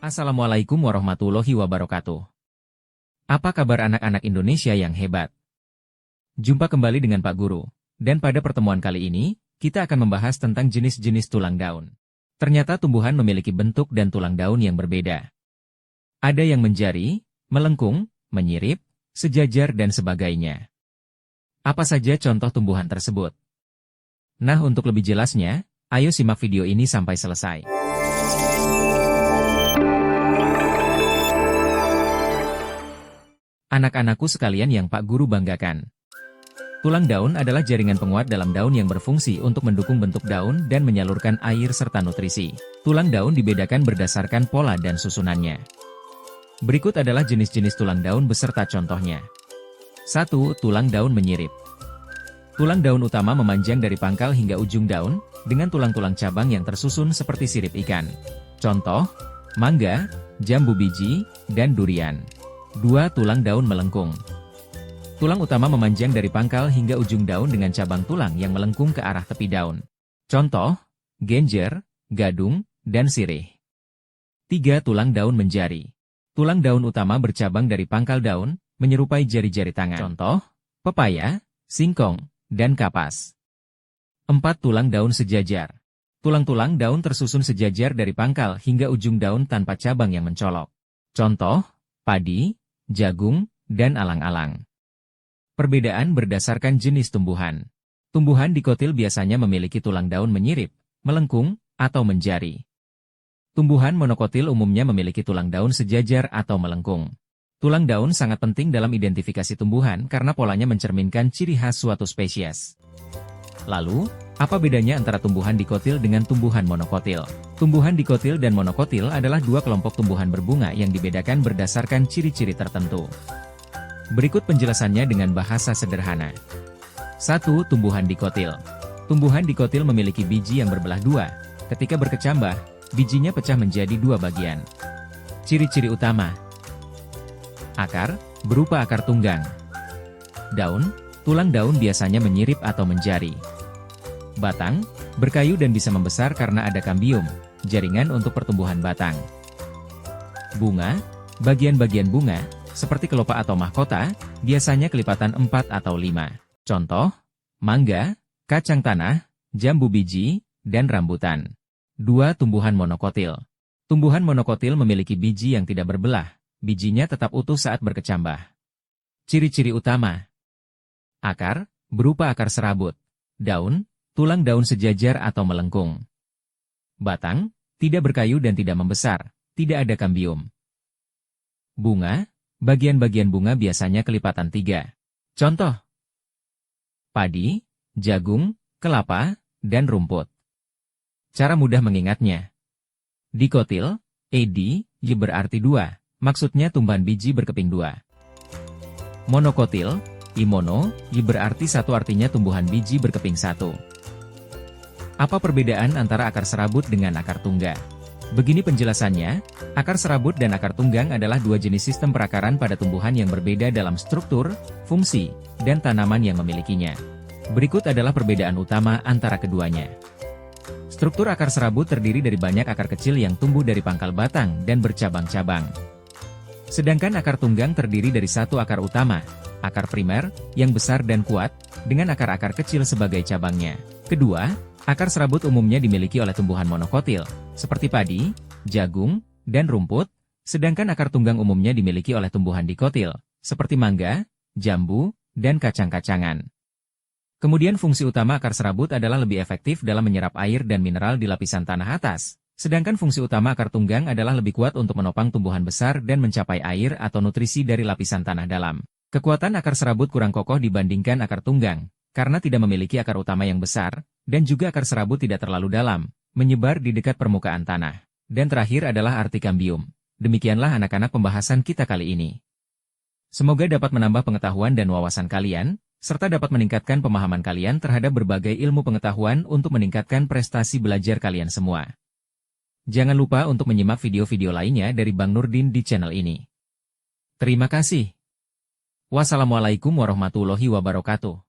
Assalamualaikum warahmatullahi wabarakatuh. Apa kabar anak-anak Indonesia yang hebat? Jumpa kembali dengan Pak Guru, dan pada pertemuan kali ini, kita akan membahas tentang jenis-jenis tulang daun. Ternyata tumbuhan memiliki bentuk dan tulang daun yang berbeda. Ada yang menjari, melengkung, menyirip, sejajar dan sebagainya. Apa saja contoh tumbuhan tersebut? Nah, untuk lebih jelasnya, ayo simak video ini sampai selesai. Anak-anakku sekalian yang Pak Guru banggakan. Tulang daun adalah jaringan penguat dalam daun yang berfungsi untuk mendukung bentuk daun dan menyalurkan air serta nutrisi. Tulang daun dibedakan berdasarkan pola dan susunannya. Berikut adalah jenis-jenis tulang daun beserta contohnya. 1. Tulang daun menyirip. Tulang daun utama memanjang dari pangkal hingga ujung daun, dengan tulang-tulang cabang yang tersusun seperti sirip ikan. Contoh, mangga, jambu biji, dan durian. 2. Tulang daun melengkung. Tulang utama memanjang dari pangkal hingga ujung daun dengan cabang tulang yang melengkung ke arah tepi daun. Contoh, genjer, gadung, dan sirih. 3. Tulang daun menjari. Tulang daun utama bercabang dari pangkal daun, menyerupai jari-jari tangan. Contoh, pepaya, singkong, dan kapas. 4. Tulang daun sejajar. Tulang-tulang daun tersusun sejajar dari pangkal hingga ujung daun tanpa cabang yang mencolok. Contoh, padi, jagung, dan alang-alang. Perbedaan berdasarkan jenis tumbuhan. Tumbuhan dikotil biasanya memiliki tulang daun menyirip, melengkung, atau menjari. Tumbuhan monokotil umumnya memiliki tulang daun sejajar atau melengkung. Tulang daun sangat penting dalam identifikasi tumbuhan karena polanya mencerminkan ciri khas suatu spesies. Lalu, apa bedanya antara tumbuhan dikotil dengan tumbuhan monokotil? Tumbuhan dikotil dan monokotil adalah dua kelompok tumbuhan berbunga yang dibedakan berdasarkan ciri-ciri tertentu. Berikut penjelasannya dengan bahasa sederhana. 1. Tumbuhan dikotil. Tumbuhan dikotil memiliki biji yang berbelah dua. Ketika berkecambah, bijinya pecah menjadi dua bagian. Ciri-ciri utama. Akar, berupa akar tunggang. Daun, tulang daun biasanya menyirip atau menjari. Batang, berkayu dan bisa membesar karena ada kambium, jaringan untuk pertumbuhan batang. Bunga, bagian-bagian bunga, seperti kelopak atau mahkota, biasanya kelipatan 4 atau 5. Contoh, mangga, kacang tanah, jambu biji, dan rambutan. 2. Tumbuhan monokotil. Tumbuhan monokotil memiliki biji yang tidak berbelah, bijinya tetap utuh saat berkecambah. Ciri-ciri utama. Akar, berupa akar serabut. Daun, tulang daun sejajar atau melengkung. Batang, tidak berkayu dan tidak membesar, tidak ada kambium. Bunga, bagian-bagian bunga biasanya kelipatan 3. Contoh, padi, jagung, kelapa, dan rumput. Cara mudah mengingatnya. Dikotil, ed, y berarti 2, maksudnya tumbuhan biji berkeping 2. Monokotil, imono, y berarti 1 artinya tumbuhan biji berkeping 1. Apa perbedaan antara akar serabut dengan akar tunggang? Begini penjelasannya, akar serabut dan akar tunggang adalah dua jenis sistem perakaran pada tumbuhan yang berbeda dalam struktur, fungsi, dan tanaman yang memilikinya. Berikut adalah perbedaan utama antara keduanya. Struktur akar serabut terdiri dari banyak akar kecil yang tumbuh dari pangkal batang dan bercabang-cabang. Sedangkan akar tunggang terdiri dari satu akar utama, akar primer, yang besar dan kuat, dengan akar-akar kecil sebagai cabangnya. Kedua, akar serabut umumnya dimiliki oleh tumbuhan monokotil, seperti padi, jagung, dan rumput, sedangkan akar tunggang umumnya dimiliki oleh tumbuhan dikotil, seperti mangga, jambu, dan kacang-kacangan. Kemudian fungsi utama akar serabut adalah lebih efektif dalam menyerap air dan mineral di lapisan tanah atas, sedangkan fungsi utama akar tunggang adalah lebih kuat untuk menopang tumbuhan besar dan mencapai air atau nutrisi dari lapisan tanah dalam. Kekuatan akar serabut kurang kokoh dibandingkan akar tunggang, karena tidak memiliki akar utama yang besar, dan juga akar serabut tidak terlalu dalam, menyebar di dekat permukaan tanah. Dan terakhir adalah arti kambium. Demikianlah anak-anak pembahasan kita kali ini. Semoga dapat menambah pengetahuan dan wawasan kalian, serta dapat meningkatkan pemahaman kalian terhadap berbagai ilmu pengetahuan untuk meningkatkan prestasi belajar kalian semua. Jangan lupa untuk menyimak video-video lainnya dari Bang Nurdin di channel ini. Terima kasih. Wassalamualaikum warahmatullahi wabarakatuh.